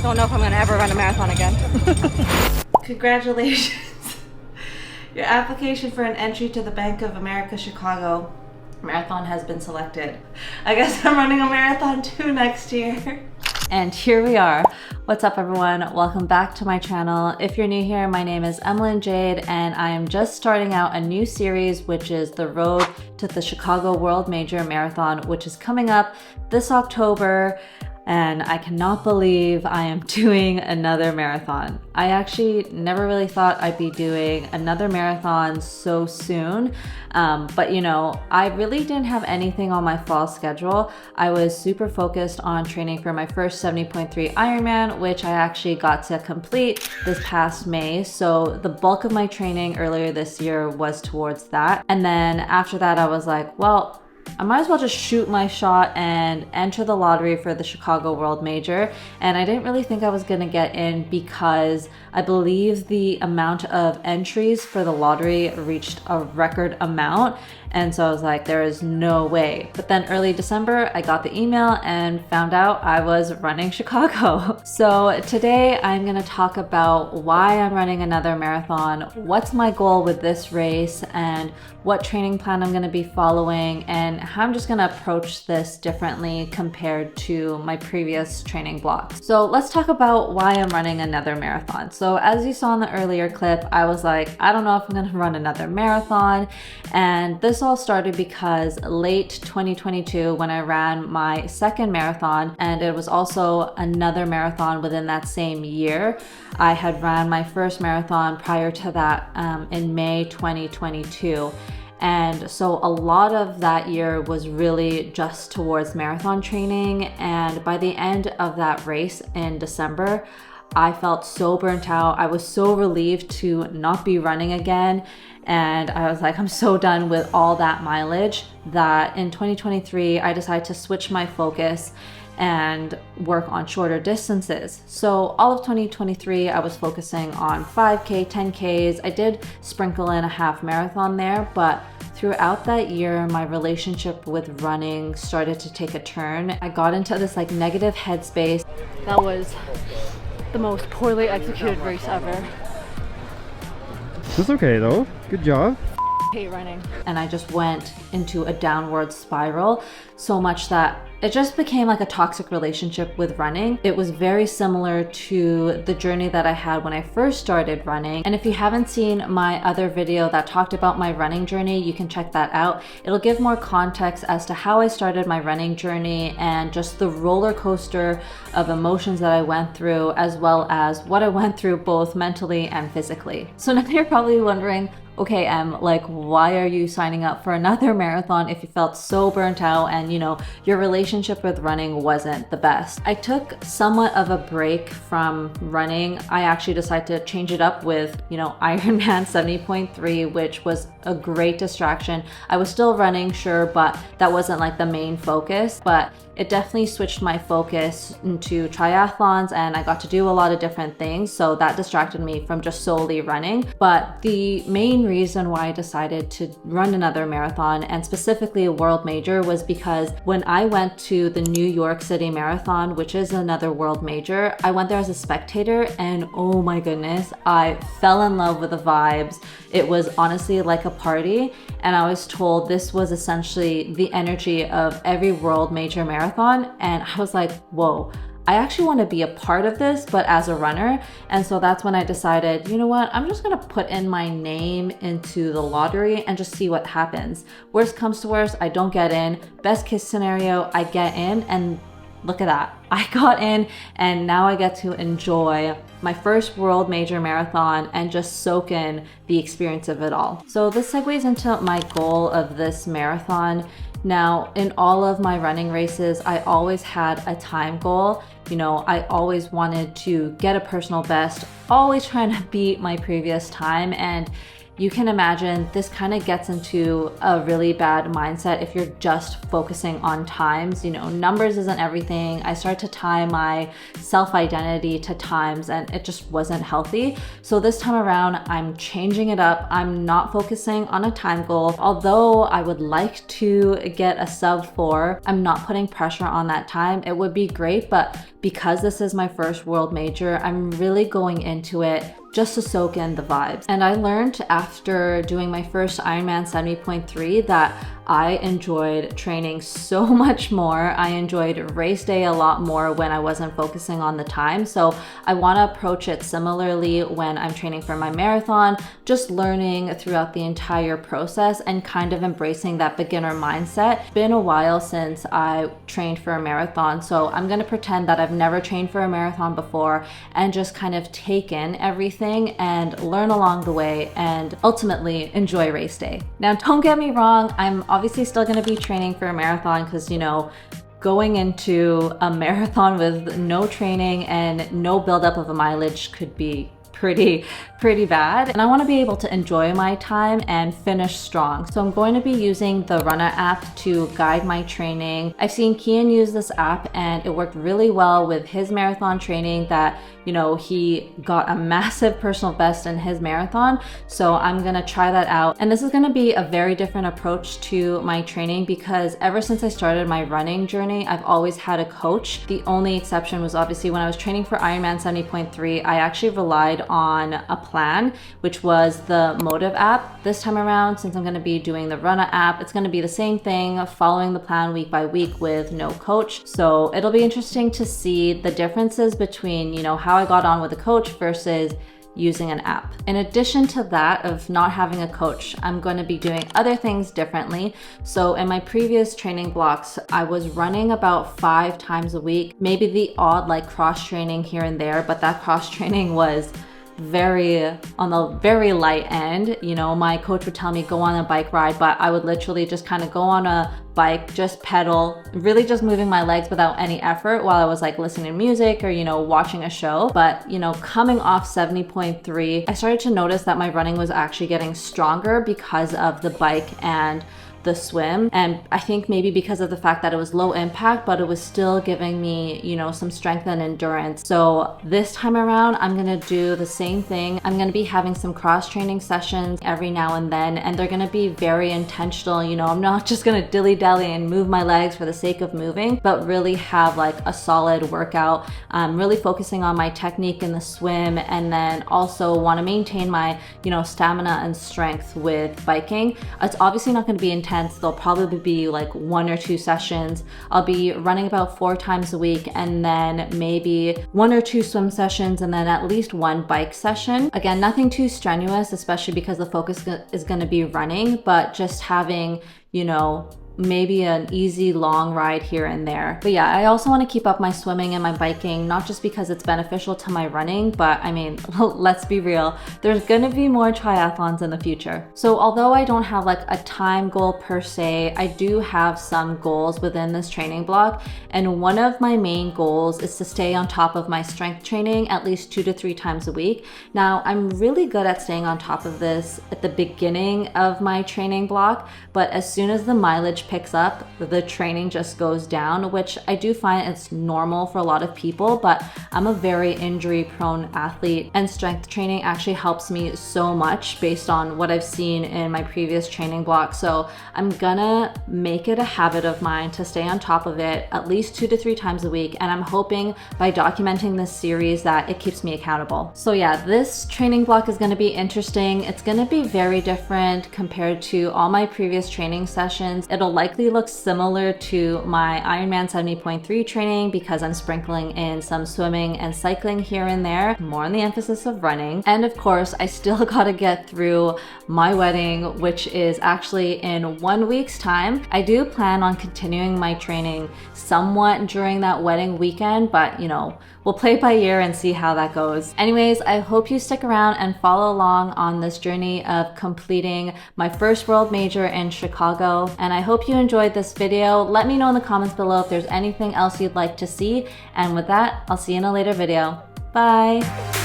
Don't know if I'm gonna ever run a marathon again. Congratulations. Your application for an entry to the Bank of America Chicago Marathon has been selected. I guess I'm running a marathon too next year. And here we are. What's up everyone? Welcome back to my channel. If you're new here, my name is Emelyn Jade and I am just starting out a new series, which is the road to the Chicago World Major Marathon, which is coming up this October. And I cannot believe I am doing another marathon. I actually never really thought I'd be doing another marathon so soon. But you know, I really didn't have anything on my fall schedule. I was super focused on training for my first 70.3 Ironman, which I actually got to complete this past May. So the bulk of my training earlier this year was towards that. And then after that, I was like, well, I might as well just shoot my shot and enter the lottery for the Chicago World Major. And I didn't really think I was gonna get in because I believe the amount of entries for the lottery reached a record amount. And so I was like, there is no way. But then early December, I got the email and found out I was running Chicago. So today I'm gonna talk about why I'm running another marathon, what's my goal with this race, and what training plan I'm gonna be following, and how I'm just gonna approach this differently compared to my previous training blocks. So let's talk about why I'm running another marathon. So as you saw in the earlier clip, I was like, I don't know if I'm gonna run another marathon. And this all started because late 2022 when I ran my second marathon, and it was also another marathon within that same year. I had ran my first marathon prior to that in May 2022. And so a lot of that year was really just towards marathon training. And by the end of that race in December, I felt so burnt out. I was so relieved to not be running again. And I was like, I'm so done with all that mileage that in 2023, I decided to switch my focus and work on shorter distances. So all of 2023, I was focusing on 5K, 10Ks. I did sprinkle in a half marathon there, but throughout that year, my relationship with running started to take a turn. I got into this like negative headspace. That was the most poorly executed race ever. That's okay though. Good job. Hate running. And I just went into a downward spiral so much that it just became like a toxic relationship with running. It was very similar to the journey that I had when I first started running. And if you haven't seen my other video that talked about my running journey, you can check that out. It'll give more context as to how I started my running journey and just the roller coaster of emotions that I went through, as well as what I went through both mentally and physically. So now you're probably wondering, okay, Em, like, why are you signing up for another marathon if you felt so burnt out and, you know, your relationship with running wasn't the best? I took somewhat of a break from running. I actually decided to change it up with, you know, Ironman 70.3, which was a great distraction. I was still running, sure, but that wasn't like the main focus. But it definitely switched my focus into triathlons and I got to do a lot of different things. So that distracted me from just solely running. But the main reason why I decided to run another marathon, and specifically a world major, was because when I went to the New York City Marathon, which is another world major, I went there as a spectator and oh my goodness, I fell in love with the vibes. It was honestly like a party. And I was told this was essentially the energy of every world major marathon. And I was like, whoa, I actually want to be a part of this, but as a runner. And so that's when I decided, you know what, I'm just going to put in my name into the lottery and just see what happens. Worst comes to worst, I don't get in. Best case scenario, I get in, and look at that. I got in and now I get to enjoy my first world major marathon and just soak in the experience of it all. So this segues into my goal of this marathon. Now, in all of my running races, I always had a time goal. You know, I always wanted to get a personal best, always trying to beat my previous time. And you can imagine this kind of gets into a really bad mindset if you're just focusing on times. You know, numbers isn't everything. I started to tie my self-identity to times and it just wasn't healthy. So this time around, I'm changing it up. I'm not focusing on a time goal. Although I would like to get a sub 4, I'm not putting pressure on that time. It would be great, but because this is my first world major, I'm really going into it just to soak in the vibes. And I learned after doing my first Ironman 70.3 that I enjoyed training so much more. I enjoyed race day a lot more when I wasn't focusing on the time. So I want to approach it similarly when I'm training for my marathon, just learning throughout the entire process and kind of embracing that beginner mindset. It's been a while since I trained for a marathon, so I'm going to pretend that I've never trained for a marathon before and just kind of take in everything and learn along the way and ultimately enjoy race day. Now, don't get me wrong, I'm obviously still going to be training for a marathon because, you know, going into a marathon with no training and no buildup of a mileage could be pretty bad. And I want to be able to enjoy my time and finish strong. So I'm going to be using the Runner app to guide my training. I've seen Cian use this app and it worked really well with his marathon training that, you know, he got a massive personal best in his marathon. So I'm going to try that out. And this is going to be a very different approach to my training because ever since I started my running journey, I've always had a coach. The only exception was obviously when I was training for Ironman 70.3, I actually relied on a plan, which was the Motive app. This time around, since I'm going to be doing the Runner app, it's going to be the same thing, following the plan week by week with no coach. So it'll be interesting to see the differences between, you know, how I got on with a coach versus using an app. In addition to that of not having a coach, I'm going to be doing other things differently. So in my previous training blocks, I was running about 5 times a week, maybe the odd like cross training here and there, but that cross training was on the very light end. You know, my coach would tell me go on a bike ride, but I would literally just kind of go on a bike, just pedal, really just moving my legs without any effort while I was like listening to music or, you know, watching a show. But, you know, coming off 70.3, I started to notice that my running was actually getting stronger because of the bike and the swim. And I think maybe because of the fact that it was low impact, but it was still giving me, you know, some strength and endurance. So this time around, I'm going to do the same thing. I'm going to be having some cross training sessions every now and then, and they're going to be very intentional. You know, I'm not just going to dilly dally and move my legs for the sake of moving, but really have like a solid workout. I'm really focusing on my technique in the swim, and then also want to maintain my, you know, stamina and strength with biking. It's obviously not going to be intense. There'll probably be like 1 or 2 sessions. I'll be running about 4 times a week, and then maybe 1 or 2 swim sessions, and then at least 1 bike session. Again, nothing too strenuous, especially because the focus is going to be running, but just having, you know, maybe an easy long ride here and there. But yeah, I also want to keep up my swimming and my biking, not just because it's beneficial to my running, but I mean, let's be real, there's gonna be more triathlons in the future. So although I don't have like a time goal per se, I do have some goals within this training block. And one of my main goals is to stay on top of my strength training at least 2 to 3 times a week. Now, I'm really good at staying on top of this at the beginning of my training block, but as soon as the mileage picks up, the training just goes down, which I do find it's normal for a lot of people, but I'm a very injury prone athlete, and strength training actually helps me so much based on what I've seen in my previous training block. So I'm gonna make it a habit of mine to stay on top of it at least 2 to 3 times a week, and I'm hoping by documenting this series that it keeps me accountable. So yeah, this training block is gonna be interesting. It's gonna be very different compared to all my previous training sessions. It'll likely look similar to my Ironman 70.3 training because I'm sprinkling in some swimming and cycling here and there, more on the emphasis of running. And of course, I still gotta get through my wedding, which is actually in 1 week's time. I do plan on continuing my training somewhat during that wedding weekend, but you know, we'll play it by ear and see how that goes. Anyways, I hope you stick around and follow along on this journey of completing my first world major in Chicago. And I hope you enjoyed this video. Let me know in the comments below if there's anything else you'd like to see. And with that, I'll see you in a later video. Bye.